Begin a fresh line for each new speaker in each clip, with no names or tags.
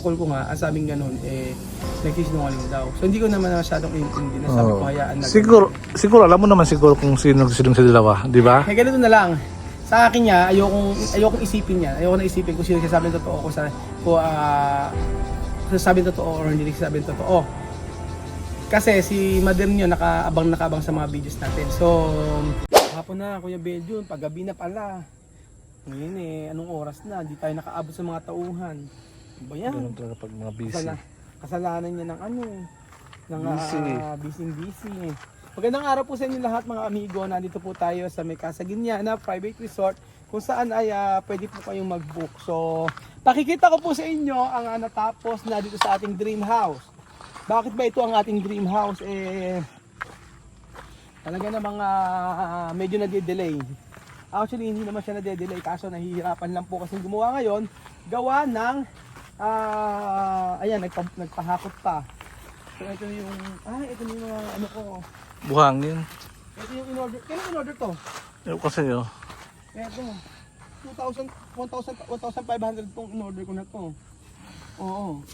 call ko nga, ang sabing ganun, nagsisinungaling daw. So hindi ko naman masyadong intindi na sabi ko hayaan na.
Siguro alam mo naman siguro kung sino sa dalawa, di ba?
Kaya ganito na lang. Sa akin niya, ayokong isipin yan. Ayoko na isipin kung sino sasabihin totoo kung sasabing totoo or hindi sasabing totoo. Kasi si Mother niyo nakaabang sa mga videos natin. So, hapon na, Kuya Belgium, paggabi na pala. Ngayon anong oras na? Di tayo nakaabot sa mga tauhan. Ano ba yan?
Ganun talaga pag mga busy.
Kasalanan niya ng busy. Magandang araw po sa inyo lahat mga amigo. Nandito po tayo sa may Casaguinha na private resort kung saan ay pwede po kayong mag-book. So, pakikita ko po sa inyo ang natapos na dito sa ating dream house. Bakit ba ito ang ating dream house? Talaga namang medyo nade-delay. Actually, hindi naman siya nade-delay kaso nahihirapan lang po kasi gumawa ngayon. Gawa ng, ayan, nagpahakot pa. So, ito yung mga ano ko.
Buhangin.
Ito yung in-order. Kailan in-order to?
Kasi yun.
Ito. 1,500 tong in-order ko na to. Oo.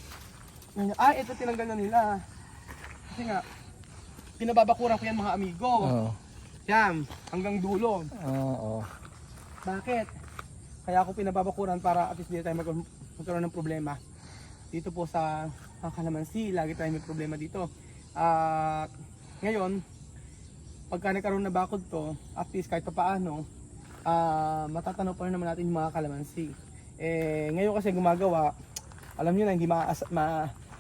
Ito tinanggal na nila. Kasi nga, pinababakuran ko yan mga amigo.
Oo.
Yan, hanggang dulo.
Oo.
Bakit? Kaya ako pinababakuran para at least hindi tayo magkaroon ng problema. Dito po sa Calamansi, lagi tayo may problema dito. Ngayon, pagka nagkaroon na bakod to, at least kahit paano, matatanaw pa rin naman natin yung mga kalamansi. Ngayon kasi gumagawa, alam nyo na hindi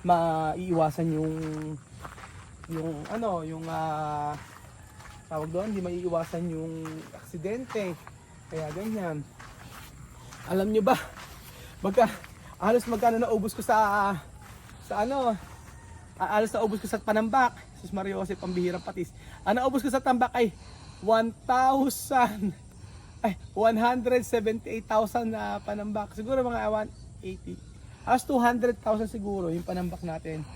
maiiwasan tawag doon, hindi maiiwasan yung aksidente. Kaya ganyan. Alam nyo ba, halos magkano naubos ko halos naubos ko sa panambak. Sus Mario Jose, pambihirang patis. Ang naubos ko sa tambak ay 178,000 na panambak. Siguro mga 180. Halos 200,000 siguro yung panambak natin.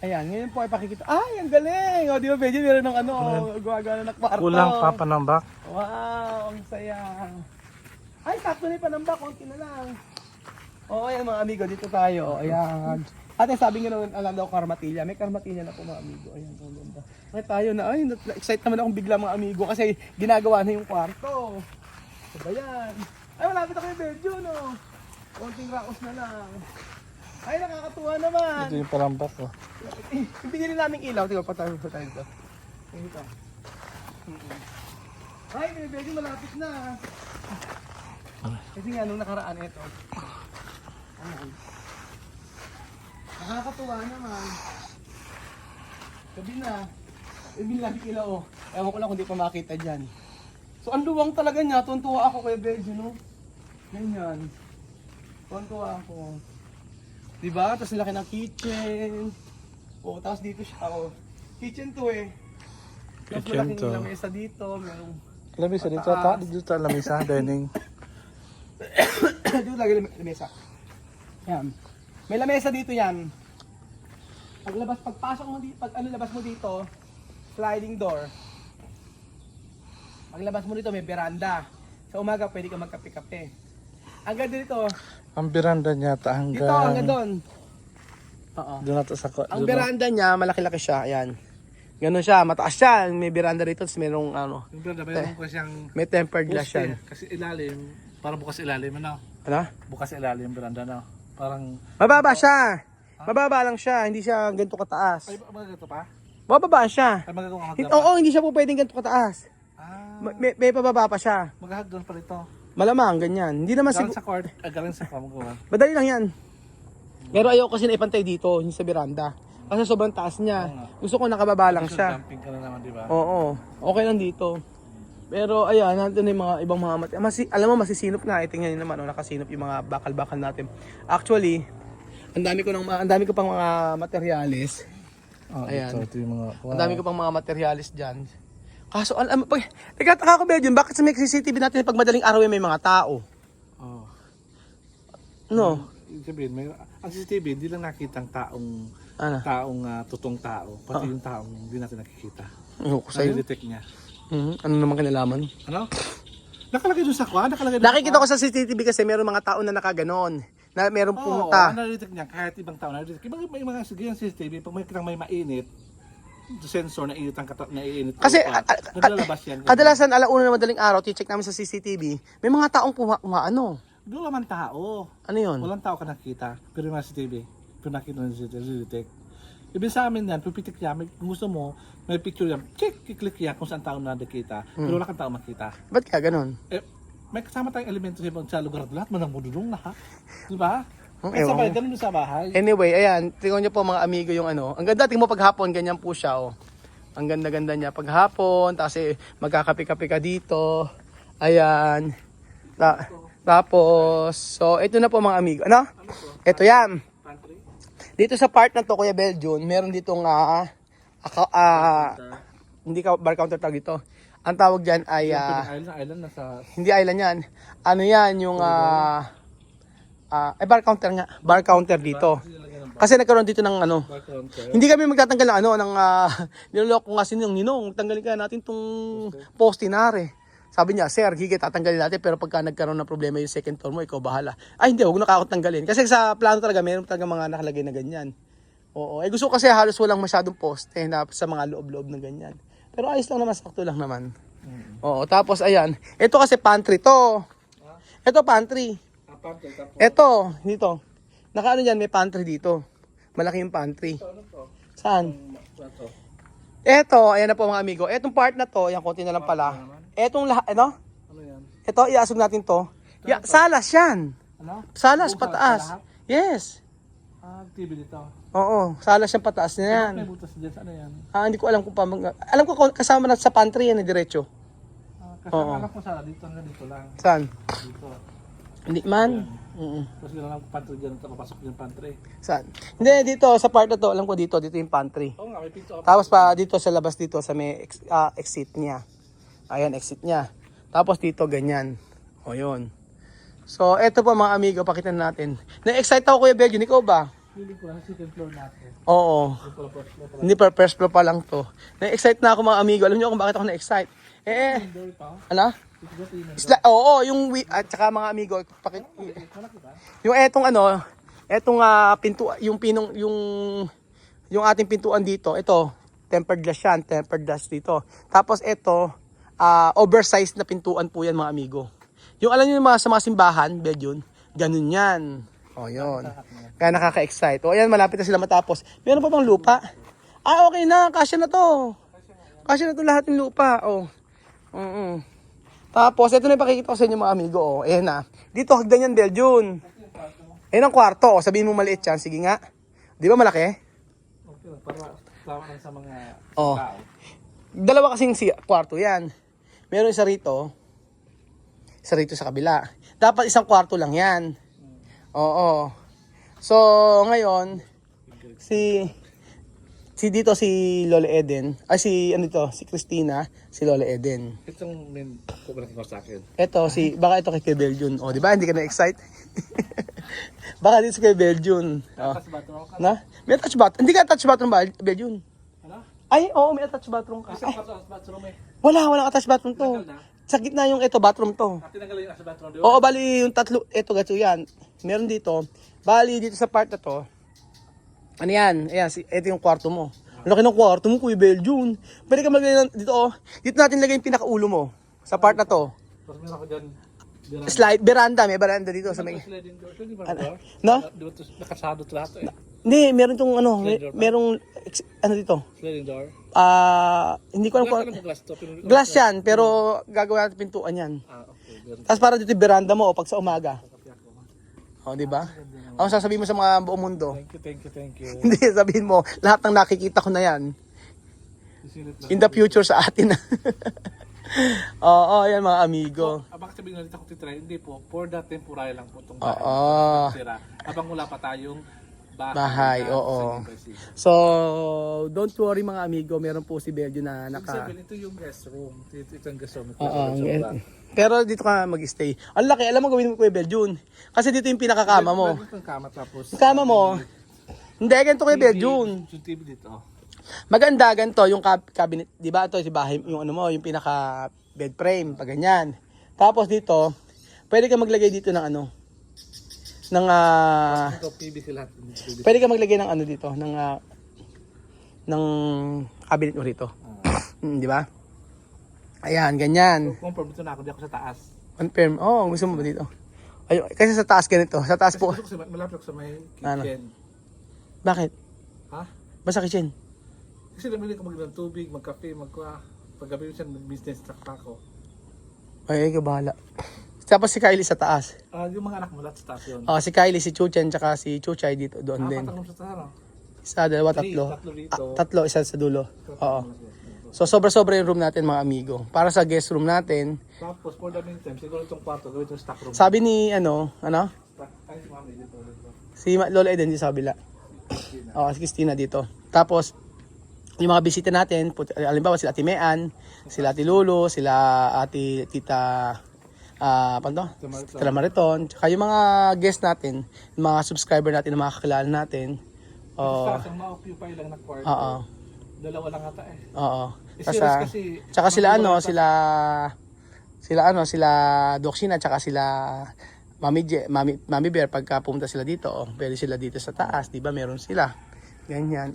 Ayan, ngayon po ay pakikita. Ay, ang galing! O, di ba, Benji, meron ng gumagana ng kwarto.
Kulang pa panambak.
Wow, ang saya. Ay, sakto na yung panambak, konti na lang. O, ayan mga amigo, dito tayo. Ayan. Ate, sabi nga naman, alam daw karmatilya. May karmatilya na po mga amigo. Ayan, ang ganda. Ay, tayo na. Ay, na-excite naman akong bigla mga amigo kasi ginagawa na yung kwarto. So, ayan. Ay, malapit ako yung bedyo, no? Konting raos na lang. Ay, nakakatuwa naman.
Ito yung panambak ko.
Yung pinili naming ilaw, tingnan pa tayo dito. Ito. Ay, may bedyo malapit na. Kasi nga, nung nakaraan, ito. Ayan. Nakakatuwa naman. Gabi na. Lagi ilaw, oh. Ewan ko lang kung di pa makita dyan. So, ang luwang talaga niya. Tuwan-tuwa ako kay Benji, no? Ganyan. Tuwan-tuwa ako. Diba? Tapos laki ng kitchen. Oh, tapos dito siya. Oh. Kitchen to eh. Tapos
Kitchen to.
malaking lamesa dito. Merong
Lamisa dito, dito lamisa, dining.
dito lagi lamesa. Yan. May lamesa dito yan. Pagpasok mo dito, labas mo dito, sliding door. Paglabas mo dito may veranda. Sa umaga pwede ka magkape-kape. Ang ganda dito.
Ang beranda niya
Dito hanggang doon. Oo.
Doon nato sa
Ang veranda niya malaki-laki siya, ayan. Ganun siya, mataas siya. May veranda dito, tapos merong
Yung beranda, mayroon ko siyang
may tempered glass yan.
kasi ilalim, parang bukas ilalim, ano?
Ano?
Bukas ilalim yung beranda, no? Parang...
Mababa siya. Mababa lang siya, hindi siya ganito kataas.
Ay, magagato pa?
Bababa siya.
Ay, magagawa ka
Oo, hindi siya po pwedeng ganito kataas. May pababa pa siya.
Maghahag doon pa rito.
Malamang, ganyan. Hindi naman
Galing
siguro.
sa court, galing sa pamagawa.
Madali lang yan. Pero ayoko kasi na ipantay dito, hindi sa veranda. Kasi sobrang taas niya. Gusto ko nakababa lang siya.
Camping ka na naman, di ba?
Oo, okay lang dito. Pero ayan, nandun yung mga ibang mga alam mo, masisinop na. Tingnan nyo naman, nakasinop yung mga bakal-bakal natin. Actually, ang dami ko pang mga materyales. Ayan.
Ito yung mga...
Ang dami ko pang mga materyales dyan. Kaso, nagkataka ko ba yun, bakit sa may CCTV natin pag madaling araw may mga tao?
Oh.
No?
Ibig sabihin, ang CCTV, hindi lang nakita ang totoong tao. Pati yung taong hindi natin nakikita.
Ayoko sa'yo.
Nadi-detect niya.
Ano naman kinalaman?
Ano? Nakalagay doon sa kwa?
Nakikita ko sa CCTV kasi meron mga tao na nakaganon. na merong
Oo,
punta.
nare-detect niya kahit ibang tao nare-detect. May mga sige yung CCTV, pag may kitang may mainit, sensor na init ang naiinit.
Kasi
naglalabas yan.
kadalasan alauna na madaling araw, check namin sa CCTV, may mga taong ano.
Doon naman tao.
Ano yun?
Walang tao ka nakita, pero yung mga CCTV, kung nakita ng detect. Ibig sa amin yan, pipitik niya, kung gusto mo, may picture yan, check, kiklik yan kung saan tao nakikita, pero wala kang tao makita.
Ba't kaya ganun?
May kasama tayong elemento sa lugar at lahat, manang mudulong na ha. Di ba?
Ewan
Sabay,
ko.
ganun sa bahay.
Anyway, ayan, tingnan niyo po mga amigo yung ano. Ang ganda, tingnan mo paghapon, ganyan po siya, oh. Ang ganda-ganda niya paghapon, tapos magkakape-kape ka dito. Ayan. Tapos, so ito na po mga amigo. Ano? Ito yan.
Pantry?
Dito sa part na to, Kuya Beljon, meron ditong hindi ka bar counter tag dito. Ang tawag diyan ay
Island nasa...
hindi island yan. Ano yan yung bar counter nga, bar counter dito. Kasi nagkaroon dito ng ano. Hindi kami magtatanggal ng ano ng niloloko nga si Ninong, tanggalin kaya natin tong poste nare. Sabi niya, sir, higit tatanggalin natin pero pagka nagkaroon ng problema yung second floor mo, ikaw bahala. Ay hindi, huwag na ako tanggalin. Kasi sa plano talaga, meron talaga mga nakalagay na ganyan. Oo, gusto ko kasi halos walang masyadong poste na sa mga loob-loob na ganyan. Pero ayos lang naman, sakto lang naman. Oo, tapos ayan. Ito kasi pantry to. Ito pantry. Ito, dito. Nakaano yan, may pantry dito. Malaki yung pantry. Saan? Ito, ayan na po mga amigo. Etong part na to, ayan, konti na lang pala. Etong lahat, ano?
Ano yan?
Ito, iasog natin to. Salas yan.
Ano?
Salas,
Bukas
pataas.
lahat?
Yes.
TV dito.
Oo, salas yung pataas na yan.
May butas dyan. Ano yan?
Hindi ko alam kung alam ko kasama na sa pantry yan, diretso.
Kasi
Oo.
alam ko sana dito hanggang dito lang.
Saan?
Dito.
Hindi man.
Kasi lang pantry dyan. Papasok yung pantry.
Saan? Hindi, dito, sa part na to, alam ko dito yung pantry.
Oo nga, may pinto.
Tapos pa dito sa labas dito sa may exit niya. Ayan, exit niya. Tapos dito ganyan. O yun. So, eto po mga amigo, pakita natin. Na-excite ako Kuya Belgian, ikaw ba?
Hindi ko lang second floor natin.
Oo. Hindi pa first floor pa lang to. Na-excite na ako mga amigo. Alam niyo kung bakit ako na-excite?
Door ito.
Ano? Oo, yung at saka mga amigo, yung etong ano, etong yung ating pintuan dito, ito, tempered glass yan, tempered glass dito. Tapos ito, oversized na pintuan po yan mga amigo. Yung alam niyo yung mga sa mga simbahan, Belgian, ganun yan. O yun. Kaya nakaka-excite. O ayan, malapit na sila matapos. Meron pa bang lupa? Okay na, kasya na to. Kasya na to lahat ng lupa. O. Tapos, ito na yung pakikita ko sa inyo mga amigo. O, ayan na. Dito, hagdan yan, Belgian. Ayan ang kwarto. O, sabihin mo maliit yan. Sige nga. Di ba malaki?
Okay, para tama lang sa mga
Oh.
tao.
Dalawa kasing kwarto yan. Meron isa rito sa kabila. Dapat isang kwarto lang yan. Oo. So, ngayon, si Lola Eden, si Christina, si Lola Eden.
Itong main kukulat mo sa akin.
Baka ito kay Belgian. O, di ba? Hindi ka na-excite? Baka dito si kay Belgian.
Tapos bathroom ka.
Na? May attached bathroom. Hindi ka attached bathroom ba, Belgian?
Ano?
Ay, oo, may attached bathroom ka.
Kasi
Ay,
bathroom eh.
wala attached bathroom to.
Tinagal na?
Sa gitna yung bathroom to.
Tinanggal yung nasa bathroom doon.
Oo, bali yung tatlo, gato yan. Meron dito. Bali dito sa part na to. Ano yan? Ayan, ito yung kwarto mo. Ang laki ng kwarto mo, Kuya Belgian. Pwede ka maglagay dito, oh. Dito natin lagay yung pinakaulo mo. Sa part na to.
Tapos meron ko dyan.
Veranda, may veranda dito sa may...
Sliding door. Ito di ba?
No?
Di ba ito nakasado ito lahat eh?
Hindi, meron tong
Slide door ba?
merong, dito.
Sliding door.
Hindi ko alam kung...
Wala ka ng glass to.
Glass yan, pero gagawin natin pintuan yan.
Okay. Meron.
Tapos para dito yung veranda mo, pag sa umaga. O, di ba? Ang sasabihin mo sa mga buong mundo.
Thank you.
Hindi, sabihin mo, lahat ng nakikita ko na yan.
Sisilip lang.
In the future sa atin. Oo, yan mga amigo.
Abang sabihin nga dito ako titry, hindi po. For that temporary lang po itong
Oo.
tira. Habang wala pa tayong
Bahay,
na
oo.
sa Pasig.
So, don't worry mga amigo, meron po si Belgio na
Ibig
naka...
sabihin, ito yung guest room. Ito yung guest room.
Pero dito ka mag-stay. Ang laki, alam mo gawin mo Kuya Belgian. Kasi dito yung pinakakama mo.
Ito yung kama tapos.
Yung kama mo, hindi, ganito Kuya Belgian.
Yung TV dito.
Maganda ganito yung cabinet, 'di ba? Ito si bahay, yung ano mo, yung pinaka bed frame, pag ganyan. Tapos dito, pwede ka maglagay dito ng ng
Ito, PVC lahat. PVC.
pwede ka maglagay ng ano dito, ng cabinet mo rito. Di ba? Ayan, ganyan.
Confirm ito na ako, di ako sa taas.
Confirm. Oh, gusto mo ba dito? Ayun, kasi sa taas ganito. Sa taas po.
Gusto ko malapit ako sa may
Ano?
kitchen.
Bakit?
Ha?
Basta kitchen.
Kasi namili ko mag ng tubig, magkape, paggabi siya ng business truck ako.
Ay, ikaw bahala. Tapos si Kylie sa taas.
Yung mga anak mo lahat sa taas yun.
Oh, si Kylie, si Chuchen, tsaka si Chuchay dito, doon din.
Patang sa taas,
Isa, dalawa, tatlo.
Tatlo rito.
Tatlo, isa sa dulo. Oo. So, sobra-sobra yung room natin, mga amigo. Para sa guest room natin,
Tapos, for the meantime, siguro itong kwarto, gawin itong stock room.
sabi ni, ay,
si mami dito.
si Lola Eden di sa kabila. Oo, si Christina dito. Tapos, yung mga bisita natin, alimbawa sila Ate Mean, sila Ate Lulu, sila Ate Tita, Tita Mariton, tsaka yung mga guest natin, yung mga subscriber natin, yung mga kakilala natin.
Sa isang ma-occupy lang na kwarto.
Oo.
Dalawa lang ata eh.
Oo.
Serious kasi,
Tsaka sila sila Doxina, tsaka sila Mami Bear, pagka pumunta sila dito, pwede sila dito sa taas, di ba? Meron sila. Ganyan,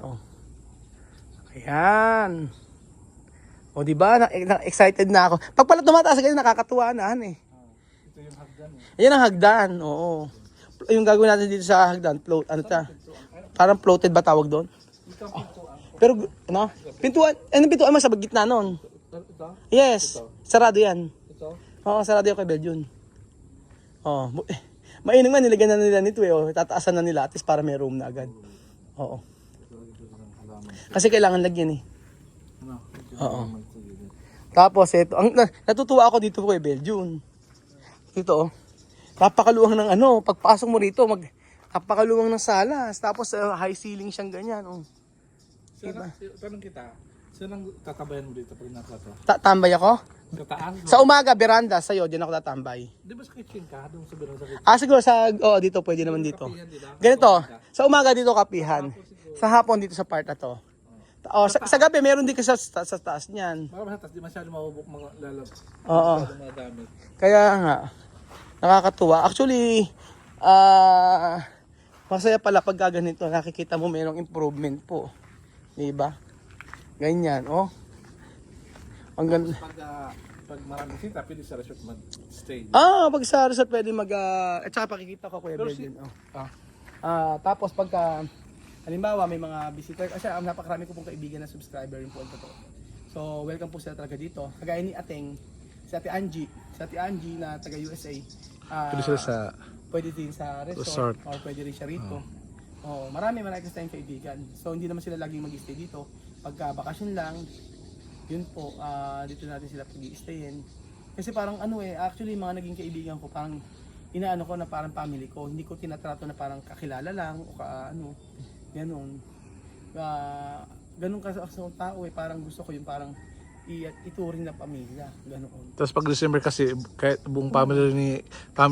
Ayan. Di ba? Excited na ako. Pag pala tumataas, ganyan, nakakatuwa na,
ito yung hagdan eh.
Ayan ang hagdan, oo. Yung gagawin natin dito sa hagdan, float, parang floated ba tawag doon?
Ito ang pintuan.
Pero, pintuan, anong pintuan mo sa gitna noon?
Ito?
Yes, sarado yan.
Ito?
Oo, sarado yung kay Belgium. Mainam nga, nilagyan na nila nito tataasan na nila at least para may room na agad. Oo. Kasi kailangan lagyan
Ano?
Oo. Tapos ito, natutuwa ako dito kay Belgium. Dito napakaluwang ng pagpasok mo rito, napakaluwang ng salas. Tapos high ceiling siyang ganyan.
Tanong kita, saan ang tatabayan mo dito pag nasa to?
Tambay ako?
Sa taas?
Sa umaga, veranda, sa'yo, diyan ako tatambay.
Di ba sa kitchen ka? Doon sa birang sa kitchen?
Siguro dito, pwede naman dito.
Kapihan, di ba?
Ganito, sa umaga dito kapihan. Sa hapon dito sa part na to. Sa gabi, meron din kasi sa taas niyan.
Baka sa taas, di masyado mabubok mga lalab.
Oo.
Masyado mga gamit.
Kaya nga, nakakatuwa. Actually, masaya pala pag ganito, nakikita mo mayroong improvement po. Diba? Ganyan, Ang ganda.
Pag maraming sita, pwede sa resort mag-stay.
Pag sa resort pwede at saka pakikita ko Kuya Belgian. Tapos pagka, halimbawa may mga visitor, kasi napakarami ko pong kaibigan na subscriber yung po ang totoo. So, welcome po sila talaga dito. Kagaya ni Ateng, si Ate Angie na taga USA.
Pwede sila sa
Pwede din sa resort. Or pwede rin siya rito. Marami kasi tayong kaibigan. So, hindi naman sila laging mag-stay dito. Pagka bakasyon lang, yun po, dito natin sila pag-i-stayin. Kasi parang actually mga naging kaibigan ko, parang inaano ko na parang family ko. Hindi ko tinatrato na parang kakilala lang o ganun. Ganun kasi ako sa tao parang gusto ko yung parang ituring na pamilya, ganoon.
Tapos pag December kasi, kahit buong family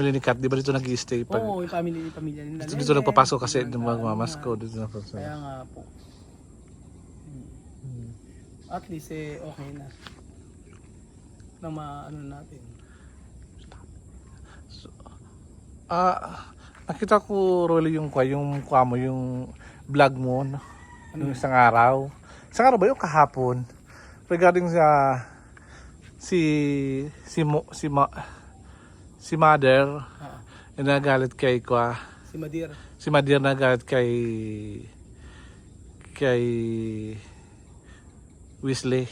ni Kat, di ba dito nag-i-stay?
Oo, yung pamilya nila.
Dito nagpapasok kasi yung mga mamasko. Dito nagpapasok.
Kaya nga po. At least okay na. Nang natin.
Nakita ko, Rolly, yung vlog mo, no? Yung isang araw. Isang araw ba yung kahapon? Regarding sa si Mother, yung nagalit kay si Madir nagalit kay Weasley.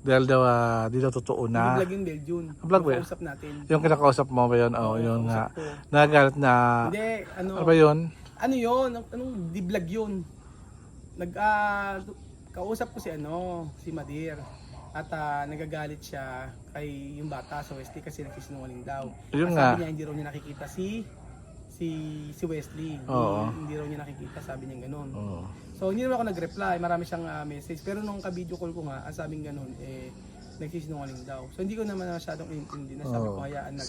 Dahil daw, di daw totoo na.
Vlog yung Belgium.
Vlog ba yun?
Kausap natin.
Yung kinakausap mo ba yun? Yun nga.
ko.
Nagalit na...
Hindi,
Ano ba yun?
Ano yun? Anong di-vlog yun? Kausap ko si Madir. At nagagalit siya kay yung bata sa Wesley kasi nagsisinungaling daw.
Yun
Sabi
nga.
niya hindi raw niya nakikita si Wesley.
Oo.
Hindi raw niya nakikita, sabi niya gano'n.
Oo.
So hindi naman ako nag-reply, marami siyang message. Pero nung ka-video call ko nga, ang sabing gano'n, nagsisinungaling daw. So hindi ko naman masyadong intindi na sabi ko hayaan na.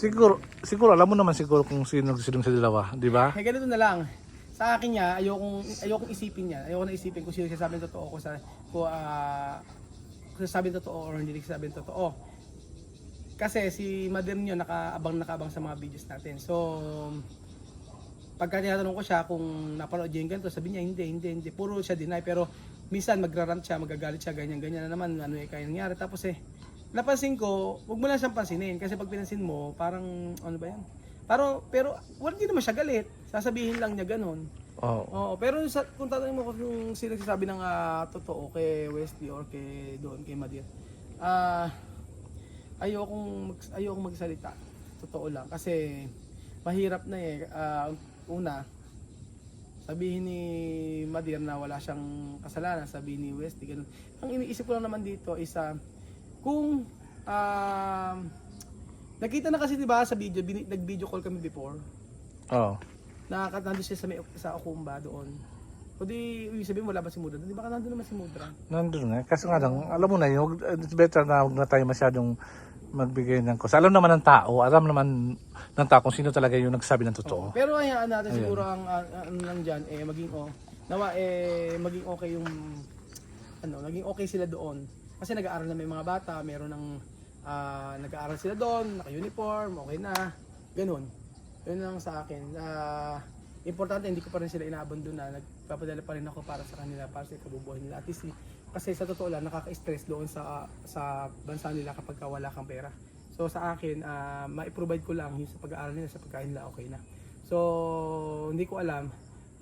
Siguro alam mo naman siguro kung sino nagsisinungaling sa dalawa, di ba?
Kaya ganito na lang. Sa akin niya, ayokong isipin niya. Ayoko na isipin kung sino sasabihin totoo kung sasabihin totoo or hindi sasabihin totoo. kasi si Mother niyo nakaabang sa mga videos natin. So, pagka tinatanong ko siya kung napanood niya yung ganito, sabi niya hindi. Puro siya deny. Pero minsan magrarant siya, magagalit siya, ganyan na naman, ano kaya nangyari. Tapos napansin ko, huwag mo lang siyang pansinin. Kasi pag pinansin mo, parang, ano ba yan? Pero hindi naman siya galit. Sasabihin lang niya ganun.
Oo.
Oo, pero kung tatanungin mo kung sino nagsasabi ng totoo kay Wesley or kay Madir, ayokong magsalita. Totoo lang kasi mahirap na una sabihin ni Madir na wala siyang kasalanan, sabihin ni Wesley ganun. Ang iniisip ko lang naman dito is kung nakita na kasi 'di ba sa video, nag-video call kami before.
Oo.
Nandun siya sa Okumba doon. O di, sabihin wala ba si Mudra? Di ba nandun naman si Mudra?
Nandun nga. Kasi nga lang, alam mo na yun, it's better na huwag na tayo masyadong magbigay ng kusa. Alam naman ng tao, ng tao kung sino talaga yung nagsabi ng totoo.
Pero hayaan natin siguro ang ano lang dyan, maging maging okay yung, naging okay sila doon. Kasi nag-aaral na may mga bata, meron ng, nag-aaral sila doon, naka-uniform, okay na, ganun. Yun lang sa akin. Importante, hindi ko pa rin sila inaabandon na. Nagpapadala pa rin ako para sa kanila, para sa kabubuhay nila. At least, kasi sa totoo lang, nakaka-stress doon sa bansa nila kapag wala kang pera. So sa akin, ma-provide ko lang yung sa pag-aaral nila, sa pagkain nila, okay na. So, hindi ko alam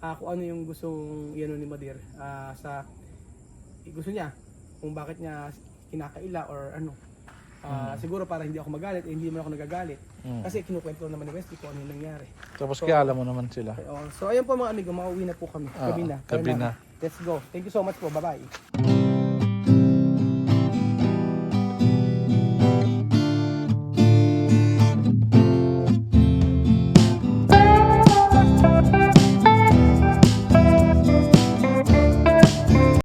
kung ano yung gustong ni Madir. Gusto niya, kung bakit niya kinakaila or ano. Siguro para hindi ako magalit, hindi naman ako nagagalit. Kasi kinukwento naman ni Wesley kung ano yung nangyari.
Tapos kaya alam mo naman sila.
Okay, so ayun po mga amigo, makauwi na po kami. Gabi na.
Gabi na.
Let's go. Thank you so much po. Bye-bye.